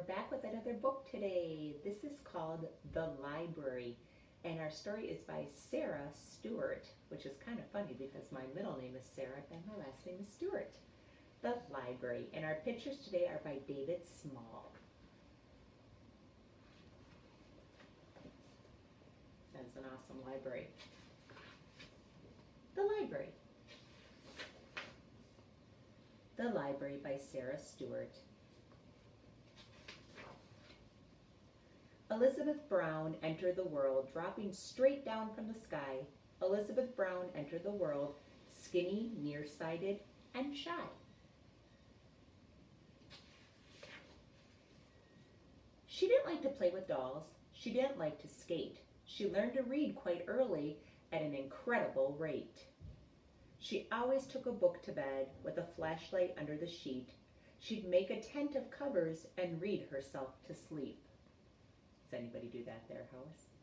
back with another book today. This is called The Library, and our story is by Sarah Stewart, which is kind of funny because my middle name is Sarah and my last name is Stewart. The Library, and our pictures today are by David Small. That's an awesome library. The Library. The Library by Sarah Stewart. Elizabeth Brown entered the world, dropping straight down from the sky. Elizabeth Brown entered the world, skinny, nearsighted, and shy. She didn't like to play with dolls. She didn't like to skate. She learned to read quite early at an incredible rate. She always took a book to bed with a flashlight under the sheet. She'd make a tent of covers and read herself to sleep. Does anybody do that at their house?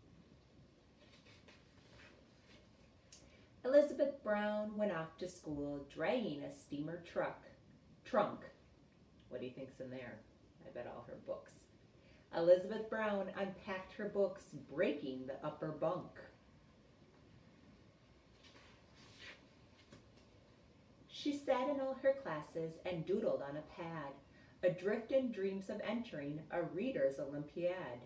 Elizabeth Brown went off to school dragging a steamer trunk. What do you think's in there? I bet all her books. Elizabeth Brown unpacked her books, breaking the upper bunk. She sat in all her classes and doodled on a pad, adrift in dreams of entering a reader's Olympiad.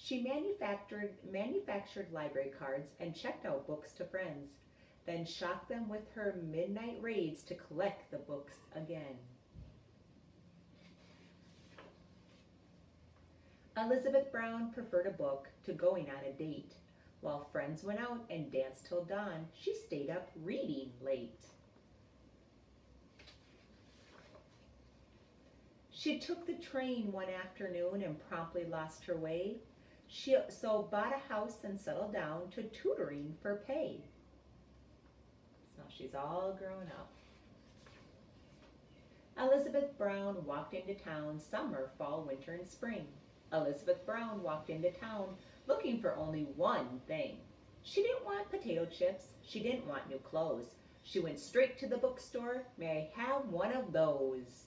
She manufactured library cards and checked out books to friends, then shocked them with her midnight raids to collect the books again. Elizabeth Brown preferred a book to going on a date. While friends went out and danced till dawn, she stayed up reading late. She took the train one afternoon and promptly lost her way. She bought a house and settled down to tutoring for pay. So she's all grown up. Elizabeth Brown walked into town summer, fall, winter, and spring. Elizabeth Brown walked into town looking for only one thing. She didn't want potato chips. She didn't want new clothes. She went straight to the bookstore. May I have one of those?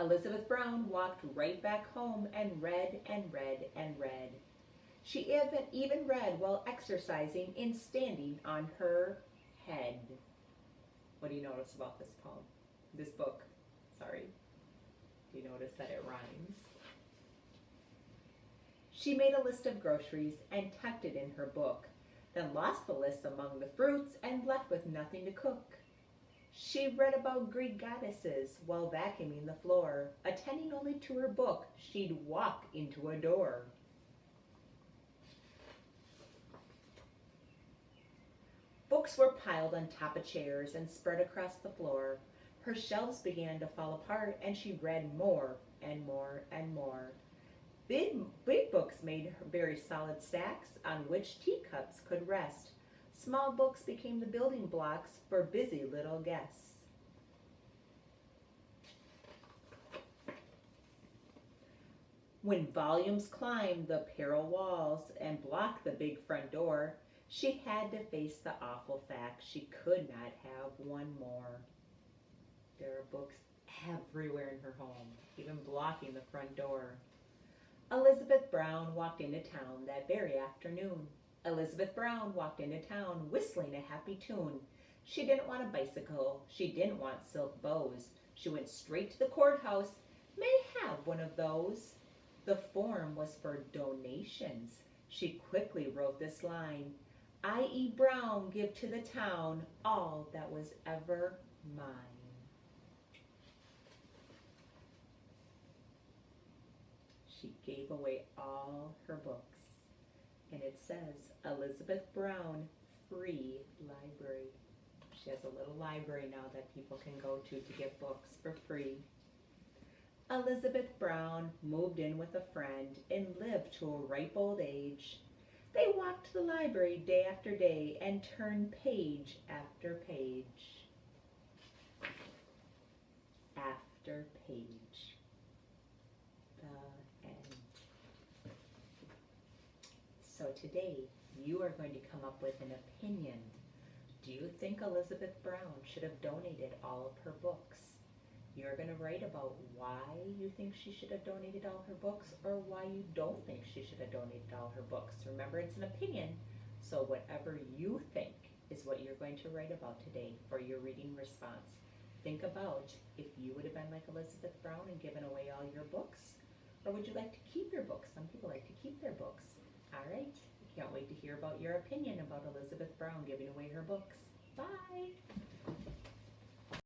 Elizabeth Brown walked right back home and read and read and read. She even read while exercising and standing on her head. What do you notice about this poem? This book, sorry. Do you notice that it rhymes? She made a list of groceries and tucked it in her book, then lost the list among the fruits and left with nothing to cook. She read about Greek goddesses while vacuuming the floor. Attending only to her book, she'd walk into a door. Books were piled on top of chairs and spread across the floor. Her shelves began to fall apart, and she read more and more and more. Big books made very solid stacks on which teacups could rest. Small books became the building blocks for busy little guests. When volumes climbed the parallel walls and blocked the big front door, she had to face the awful fact she could not have one more. There are books everywhere in her home, even blocking the front door. Elizabeth Brown walked into town that very afternoon. Elizabeth Brown walked into town whistling a happy tune. She didn't want a bicycle. She didn't want silk bows. She went straight to the courthouse. May I have one of those? The form was for donations. She quickly wrote this line: I.E. Brown give to the town all that was ever mine. She gave away all her books. And it says, Elizabeth Brown, free library. She has a little library now that people can go to get books for free. Elizabeth Brown moved in with a friend and lived to a ripe old age. They walked to the library day after day and turned page after page. After page. The end. So today, you are going to come up with an opinion. Do you think Elizabeth Brown should have donated all of her books? You're going to write about why you think she should have donated all her books or why you don't think she should have donated all her books. Remember, it's an opinion, so whatever you think is what you're going to write about today for your reading response. Think about if you would have been like Elizabeth Brown and given away all your books, or would you like to keep your books? Some people like to keep their books. All right, I can't wait to hear about your opinion about Elizabeth Brown giving away her books. Bye.